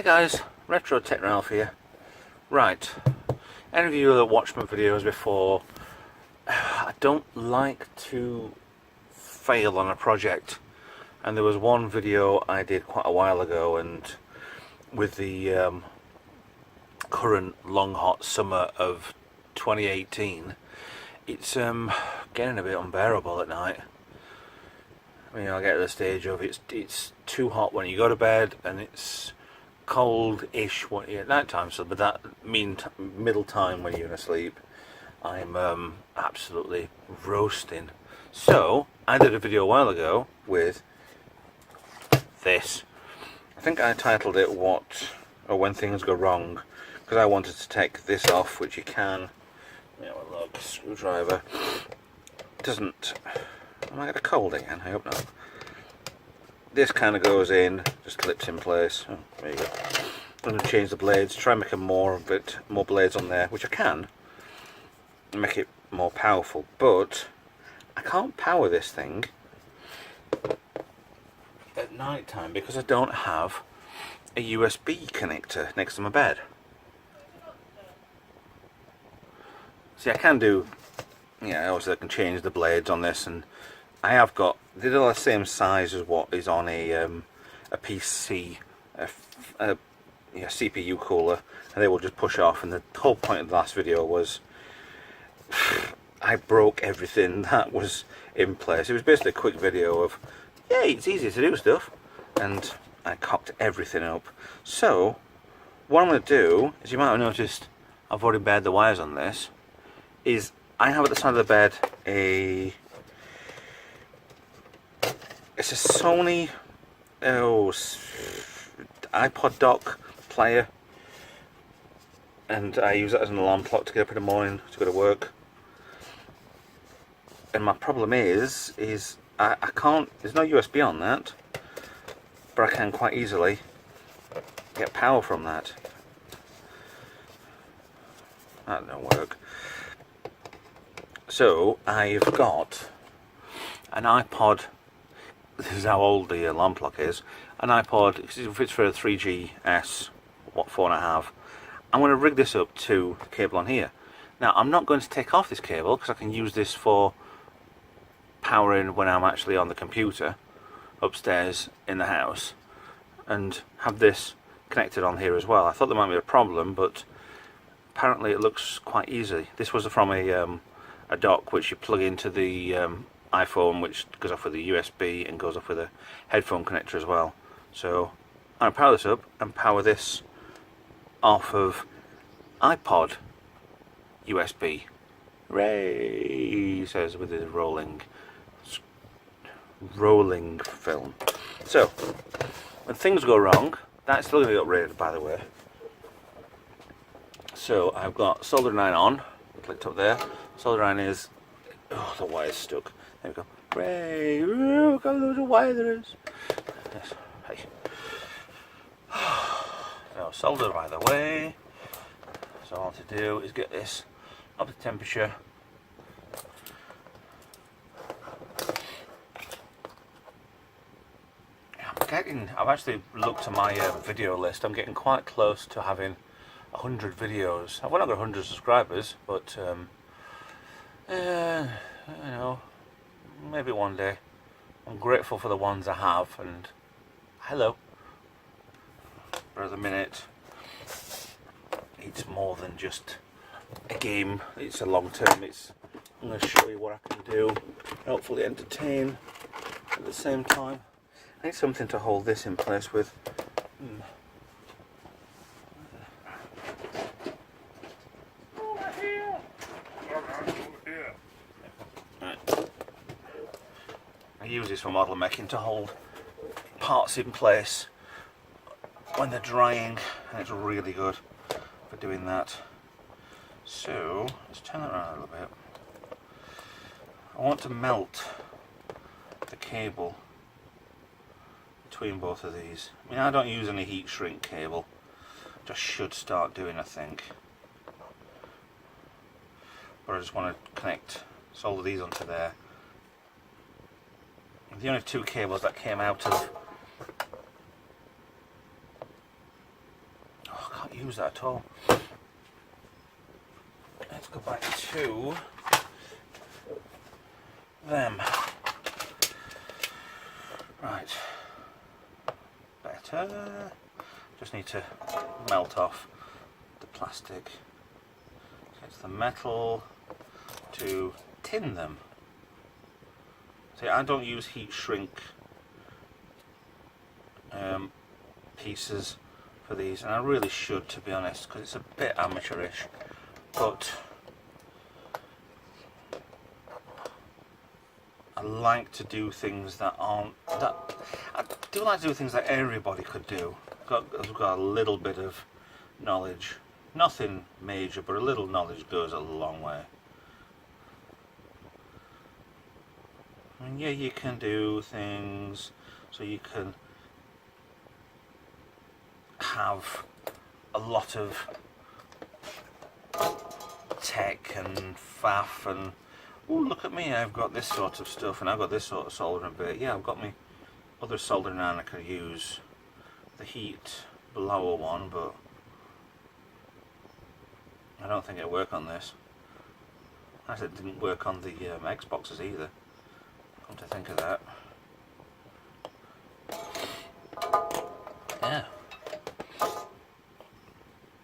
guys, Retro Tech Ralph here. Right, any of you that watched my videos before, I don't like to fail on a project, and there was one video I did quite a while ago, and with the current long hot summer of 2018, it's getting a bit unbearable at night. I mean, I get to the stage of it's too hot when you go to bed, and it's cold-ish at night time. So, but that middle time when you're asleep, I'm absolutely roasting. So, I did a video a while ago with this. I think I titled it When Things Go Wrong, because I wanted to take this off, which you can. You know, a lug screwdriver. Doesn't. Am I got a cold again? I hope not. This kind of goes in, just clips in place. Oh, there you go. I'm going to change the blades, try and make more blades on there, which I can, and make it more powerful. But I can't power this thing at night time because I don't have a USB connector next to my bed. See, I can do, obviously I can change the blades on this, and I have got, they're the same size as what is on a PC, CPU cooler, and they will just push off. And the whole point of the last video was I broke everything that was in place. It was basically a quick video of, it's easy to do stuff, and I cocked everything up. So what I'm going to do is, you might have noticed I've already bared the wires on this, is I have at the side of the bed it's a Sony iPod dock player, and I use that as an alarm clock to get up in the morning to go to work. And my problem is I can't, there's no USB on that, but I can quite easily get power from that. That don't work. So I've got an iPod. This is how old the alarm clock is. An iPod, if it's for a 3GS, 4.5, I'm going to rig this up to the cable on here. Now, I'm not going to take off this cable because I can use this for powering when I'm actually on the computer upstairs in the house, and have this connected on here as well. I thought there might be a problem, but apparently it looks quite easy. This was from a dock which you plug into the iPhone, which goes off with the USB and goes off with a headphone connector as well. So I'm going to power this up and power this off of iPod USB. Hooray! He says with his rolling film. So when things go wrong, that's still going to be upgraded, by the way. So I've got soldering iron on, clicked up there. Soldering iron is, the wire's stuck. There we go. Hooray! Look how loads of wire there is. Yes. Hey. So solder by the way. So all I want to do is get this up to temperature. I've actually looked at my video list. I'm getting quite close to having 100 videos. I've not got 100 subscribers, but maybe one day. I'm grateful for the ones I have, and hello. But at the minute, it's more than just a game. It's a long term. I'm going to show you what I can do, hopefully entertain at the same time. I need something to hold this in place with. I use this for model making to hold parts in place when they're drying, and it's really good for doing that. So let's turn that around a little bit. I want to melt the cable between both of these. I mean, I don't use any heat shrink cable, which I should start doing, I think. But I just want to solder these onto there. The only two cables that came out of use that at all. Let's go back to them. Right. Better. Just need to melt off the plastic. It's the metal to tin them. See, I don't use heat shrink pieces for these, and I really should, to be honest, because it's a bit amateurish. But I like to do things that aren't that. I do like to do things that everybody could do. I've got a little bit of knowledge, nothing major, but a little knowledge goes a long way. And yeah, you can do things so you can have a lot of tech and faff and oh, look at me, I've got this sort of stuff and I've got this sort of soldering bit. Yeah, I've got me other soldering iron I could use. The heat blower one, but I don't think it'll work on this. Actually, it didn't work on the Xboxes either, come to think of that. Yeah.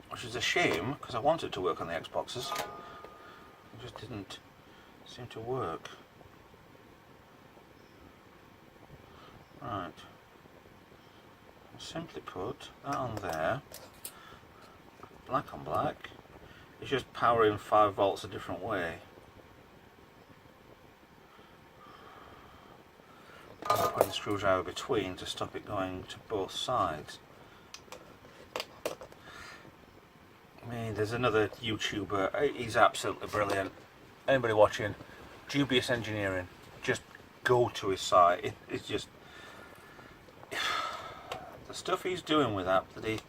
Which is a shame, because I wanted it to work on the Xboxes. It just didn't seem to work. Right. Simply put, that on there, black on black, it's just powering 5 volts a different way. I'm putting the screwdriver between to stop it going to both sides. I mean, there's another YouTuber, he's absolutely brilliant. Anybody watching, Dubious Engineering, just go to his site. It's just the stuff he's doing with that bloody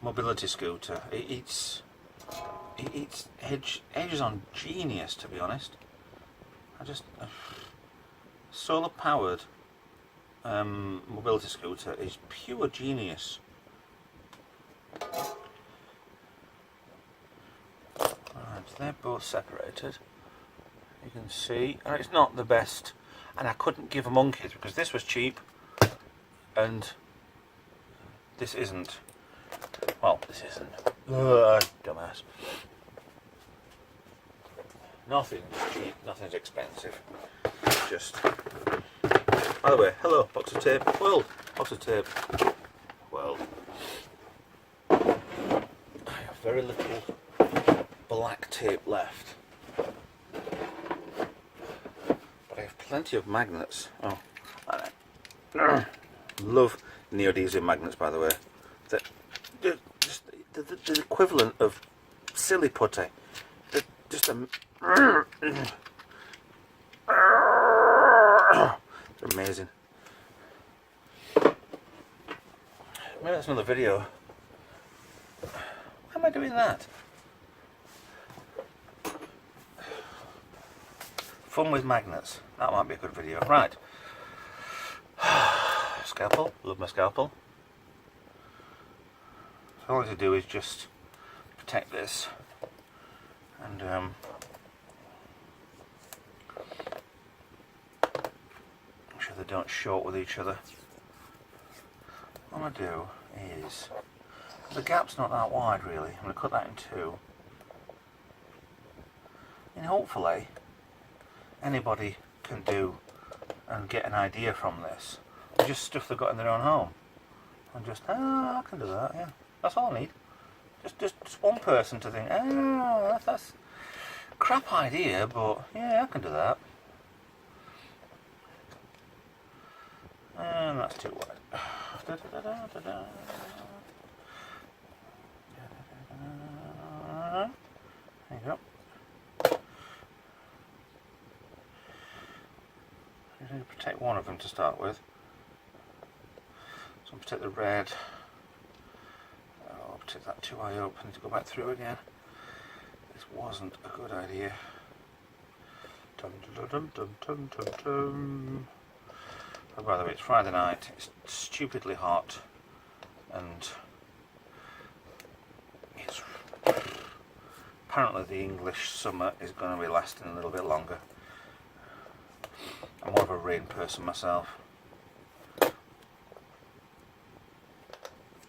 mobility scooter. It's edges on genius, to be honest. I just solar powered mobility scooter is pure genius. Right, they're both separated. You can see, and it's not the best, and I couldn't give a monkeys because this was cheap and this isn't. Well, this isn't. Dumbass. Nothing's cheap, nothing's expensive. Just. By the way, hello, box of tape. World, box of tape. Well, I have very little black tape left, but I have plenty of magnets. Oh, love neodymium magnets, by the way. They're just the equivalent of silly putty. They're just they're amazing. Maybe that's another video. Why am I doing that? Fun with magnets. That might be a good video. Right. Scalpel. Love my scalpel. So all I have to do is just protect this and make sure they don't short with each other. What I'm going to do is, the gap's not that wide really, I'm going to cut that in two, and hopefully anybody can do and get an idea from this. Just stuff they've got in their own home, and just, I can do that, yeah, that's all I need. Just one person to think, that's a crap idea, but yeah, I can do that. And that's too wide. There you go. You need to protect one of them to start with. So I'll protect the red. I'll protect that too high up. I need to go back through again. This wasn't a good idea. Dun, dun, dun, dun, dun, dun, dun. Oh, by the way, it's Friday night. It's stupidly hot, and apparently the English summer is going to be lasting a little bit longer. I'm more of a rain person myself.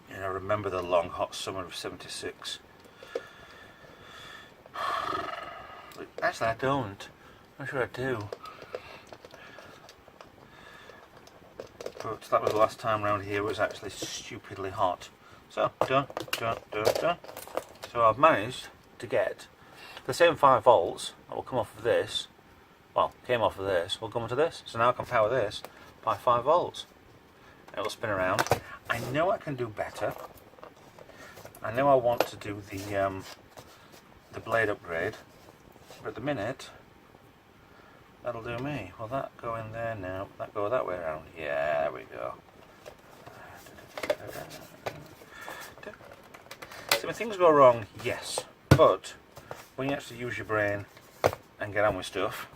I remember the long hot summer of '76. Actually I don't. I'm sure I do. But that was the last time around here it was actually stupidly hot. So, done. So I've managed to get the same 5 volts that will come off of this, well, came off of this, will come into this. So now I can power this by 5 volts. It'll spin around. I know I can do better. I know I want to do the blade upgrade, but at the minute, that'll do me. Will that go in there now? That go that way around? Yeah, there we go. So when things go wrong, yes, but when you actually use your brain and get on with stuff,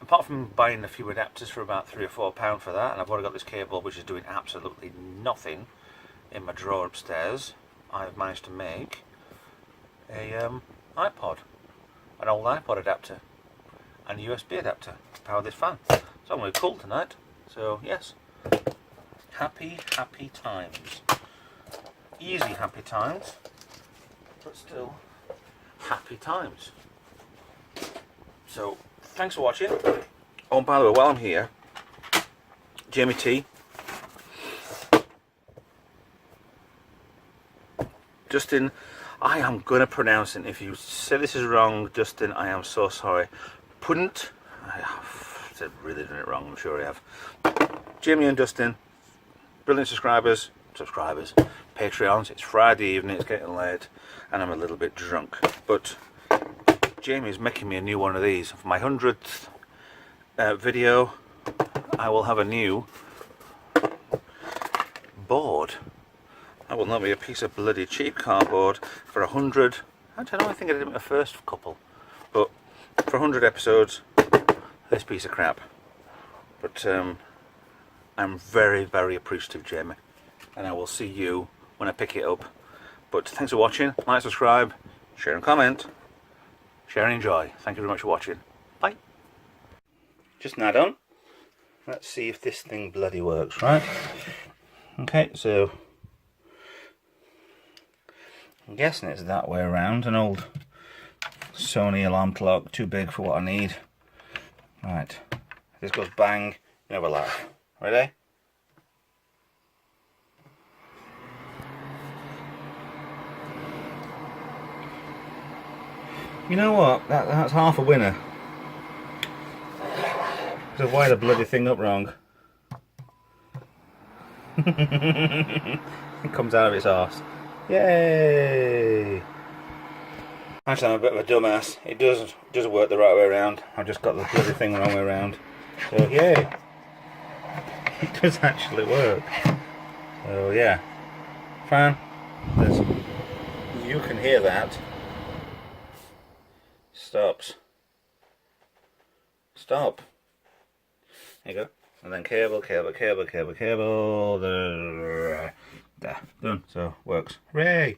apart from buying a few adapters for about £3 or £4 for that, and I've already got this cable which is doing absolutely nothing in my drawer upstairs, I've managed to make a iPod, an old iPod adapter, and a USB adapter to power this fan. So I'm really cool tonight. So yes, happy times. Easy happy times, but still happy times. So thanks for watching. Oh, and by the way, while I'm here, Jamie T, Justin, I am going to pronounce it. If you say this is wrong, Justin, I am so sorry. Punt, I have really done it wrong, I'm sure I have. Jamie and Dustin, brilliant subscribers, Patreons. It's Friday evening, it's getting late, and I'm a little bit drunk. But Jamie's making me a new one of these. For my 100th video, I will have a new board. That will not be a piece of bloody cheap cardboard for 100. I don't know, I think I did it my first couple. But for 100 episodes, this piece of crap. But I'm very, very appreciative, Jamie. And I will see you when I pick it up. But thanks for watching. Like, subscribe, share and comment. Share and enjoy. Thank you very much for watching. Bye. Just now done. Let's see if this thing bloody works, right? Okay, so I'm guessing it's that way around. An old Sony alarm clock, too big for what I need. Right, if this goes bang, you have a laugh. Ready? You know what? That's half a winner. So why the bloody thing up wrong? It comes out of its arse. Yay! Actually, I'm a bit of a dumbass. It doesn't work the right way around. I've just got the bloody thing the wrong way around. So yay! It does actually work. So yeah, fan. You can hear that. Stops. Stop. There you go. And then cable. There. Done. So works. Hooray!